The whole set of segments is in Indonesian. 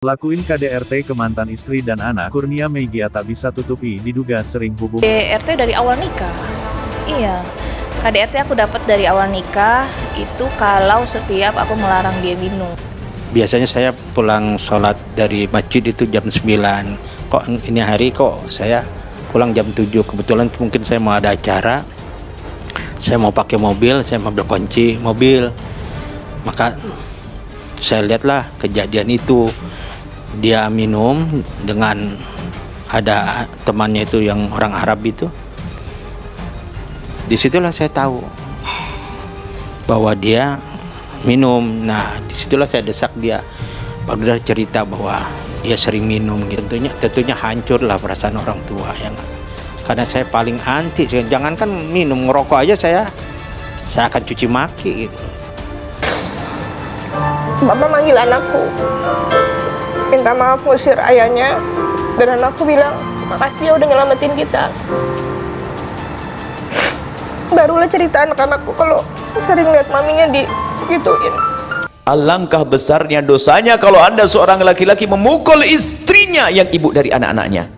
Lakuin KDRT ke mantan istri dan anak, Kurnia Meigia tak bisa tutupi diduga sering hubungan. KDRT dari awal nikah. Iya. KDRT aku dapat dari awal nikah itu kalau setiap aku melarang dia minum. Biasanya saya pulang sholat dari masjid itu jam 9. Kok ini hari kok saya pulang jam 7. Kebetulan mungkin saya mau ada acara. Saya mau pakai mobil, saya mau ambil kunci mobil. Maka saya lihatlah kejadian itu. Dia minum dengan ada temannya itu yang orang Arab itu. Disitulah saya tahu bahwa dia minum. Nah, disitulah saya desak dia. Baru dia cerita bahwa dia sering minum. Tentunya hancurlah perasaan orang tua yang karena saya paling anti. Jangankan minum, ngerokok aja saya akan cuci maki gitu. Bapak manggil anakku, minta maaf ngusir ayahnya, dan anakku bilang makasih ya udah nyelamatin kita. Barulah cerita anak-anakku kalau sering lihat maminya digituin. Alangkah besarnya dosanya kalau Anda seorang laki-laki memukul istrinya yang ibu dari anak-anaknya,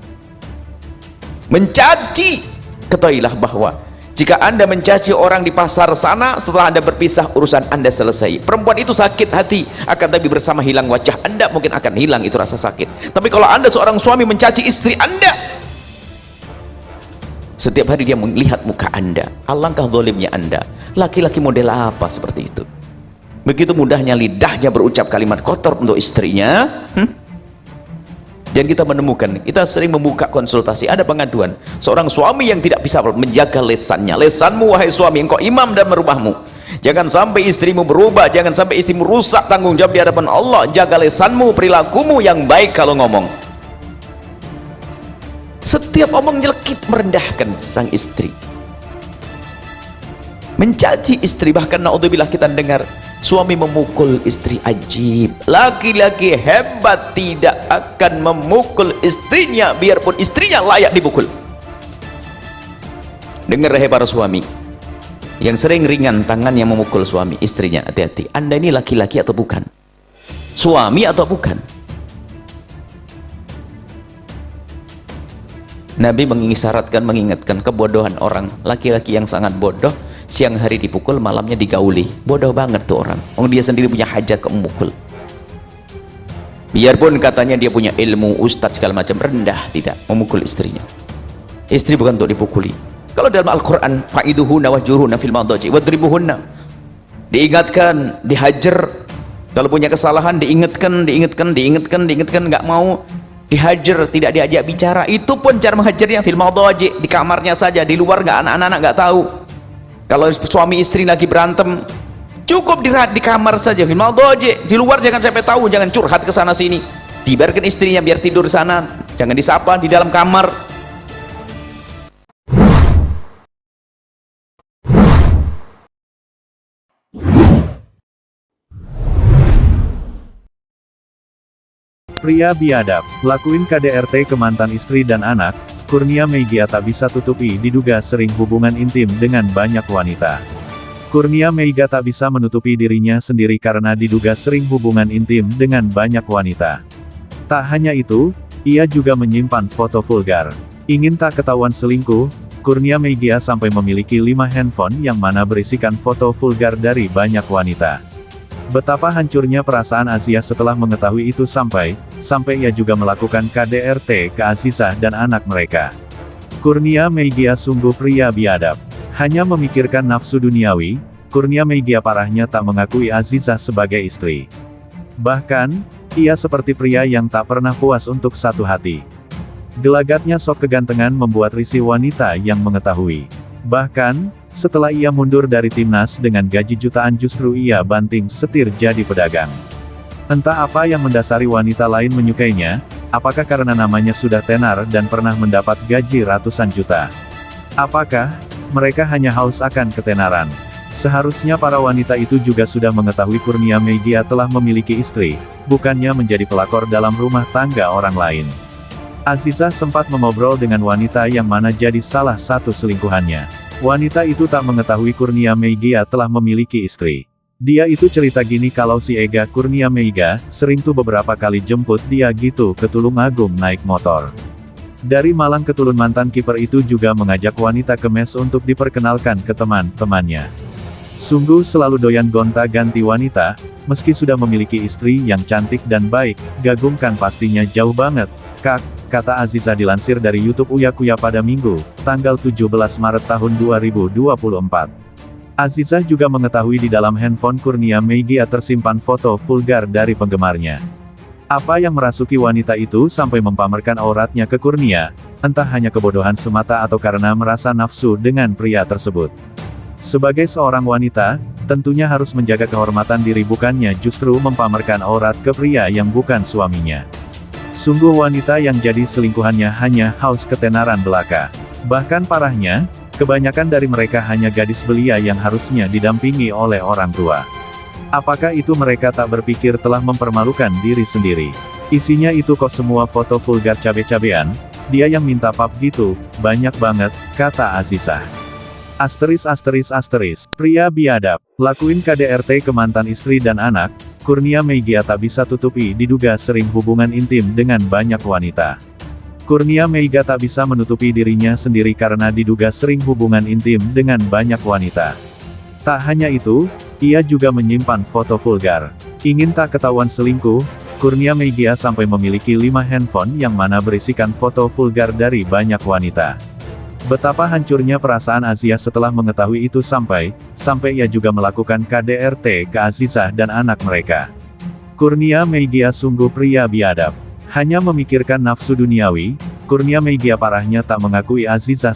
mencaci. Ketahuilah bahwa jika Anda mencaci orang di pasar sana, setelah Anda berpisah urusan Anda selesai. Perempuan itu sakit hati, akan tapi bersama hilang wajah Anda mungkin akan hilang itu rasa sakit. Tapi kalau Anda seorang suami mencaci istri Anda, setiap hari dia melihat muka Anda, alangkah zalimnya Anda. Laki-laki model apa seperti itu? Begitu mudahnya lidahnya berucap kalimat kotor untuk istrinya. Dan kita menemukan, kita sering membuka konsultasi, ada pengaduan seorang suami yang tidak bisa menjaga lesannya. Lesanmu wahai suami, engkau imam dan merubahmu. Jangan sampai istrimu berubah, jangan sampai istrimu rusak tanggung jawab di hadapan Allah. Jaga lesanmu, perilakumu yang baik kalau ngomong. Setiap omong nyelekit merendahkan sang istri, mencaci istri. Bahkan naudzubillah kita dengar suami memukul istri. Ajib, laki-laki hebat tidak akan memukul istrinya biarpun istrinya layak dipukul. Dengar hai para suami yang sering ringan tangan yang memukul suami istrinya, hati-hati. Anda ini laki-laki atau bukan? Suami atau bukan? Nabi mengingatkan kebodohan orang. Laki-laki yang sangat bodoh, siang hari dipukul, malamnya digauli. Bodoh banget tuh orang. Dia sendiri punya hajat ke memukul. Biarpun katanya dia punya ilmu, ustadz segala macam, rendah tidak memukul istrinya. Istri bukan untuk dipukuli. Kalau dalam Al-Quran, fa'iduhunna wahjuruhunna fil madhaji wadribuhunna, diingatkan, dihajar. Kalau punya kesalahan diingatkan, nggak mau dihajar, tidak diajak bicara. Itu pun cara menghajarnya fil madhaji, di kamarnya saja, di luar nggak, anak-anak nggak tahu. Kalau suami istri lagi berantem, cukup di kamar saja, fil madhaji, di luar jangan sampai tahu, jangan curhat ke sana sini. Dibiarkan istrinya biar tidur sana, jangan disapa di dalam kamar. Pria biadab, lakuin KDRT ke mantan istri dan anak, Kurnia Meigia tak bisa tutupi diduga sering hubungan intim dengan banyak wanita. Kurnia Meigia tak bisa menutupi dirinya sendiri karena diduga sering hubungan intim dengan banyak wanita. Tak hanya itu, ia juga menyimpan foto vulgar. Ingin tak ketahuan selingkuh, Kurnia Meigia sampai memiliki 5 handphone yang mana berisikan foto vulgar dari banyak wanita. Betapa hancurnya perasaan Aziza setelah mengetahui itu sampai ia juga melakukan KDRT ke Azizah dan anak mereka. Kurnia Meigia sungguh pria biadab. Hanya memikirkan nafsu duniawi, Kurnia Meigia parahnya tak mengakui Azizah sebagai istri. Bahkan, ia seperti pria yang tak pernah puas untuk satu hati. Gelagatnya sok kegantengan membuat risih wanita yang mengetahui. Bahkan, setelah ia mundur dari timnas dengan gaji jutaan justru ia banting setir jadi pedagang. Entah apa yang mendasari wanita lain menyukainya, apakah karena namanya sudah tenar dan pernah mendapat gaji ratusan juta? Apakah mereka hanya haus akan ketenaran? Seharusnya para wanita itu juga sudah mengetahui Kurnia Meigia telah memiliki istri, bukannya menjadi pelakor dalam rumah tangga orang lain. Azizah sempat mengobrol dengan wanita yang mana jadi salah satu selingkuhannya. Wanita itu tak mengetahui Kurnia Meigia telah memiliki istri. Dia itu cerita gini kalau si Ega Kurnia Meiga, sering tuh beberapa kali jemput dia gitu ke Tulungagung naik motor. Dari Malang ke Tulun mantan kiper itu juga mengajak wanita ke mes untuk diperkenalkan ke teman-temannya. Sungguh selalu doyan gonta-ganti wanita, meski sudah memiliki istri yang cantik dan baik, gagumkan pastinya jauh banget, Kak, kata Aziza dilansir dari YouTube Uya Kuya pada Minggu, tanggal 17 Maret tahun 2024. Aziza juga mengetahui di dalam handphone Kurnia Meiga tersimpan foto vulgar dari penggemarnya. Apa yang merasuki wanita itu sampai mempamerkan auratnya ke Kurnia, entah hanya kebodohan semata atau karena merasa nafsu dengan pria tersebut. Sebagai seorang wanita, tentunya harus menjaga kehormatan diri bukannya justru mempamerkan aurat ke pria yang bukan suaminya. Sungguh wanita yang jadi selingkuhannya hanya haus ketenaran belaka. Bahkan parahnya, kebanyakan dari mereka hanya gadis belia yang harusnya didampingi oleh orang tua. Apakah itu mereka tak berpikir telah mempermalukan diri sendiri? Isinya itu kok semua foto vulgar cabe-cabean, dia yang minta pap gitu, banyak banget, kata Aziza. Pria biadab, lakuin KDRT ke mantan istri dan anak, Kurnia Meiga tak bisa tutupi diduga sering hubungan intim dengan banyak wanita. Kurnia Meiga tak bisa menutupi dirinya sendiri karena diduga sering hubungan intim dengan banyak wanita. Tak hanya itu, ia juga menyimpan foto vulgar. Ingin tak ketahuan selingkuh, Kurnia Meiga sampai memiliki 5 handphone yang mana berisikan foto vulgar dari banyak wanita. Betapa hancurnya perasaan Azia setelah mengetahui itu sampai ia juga melakukan KDRT ke Azizah dan anak mereka. Kurnia Meiga sungguh pria biadab. Hanya memikirkan nafsu duniawi, Kurnia Meiga parahnya tak mengakui Azizah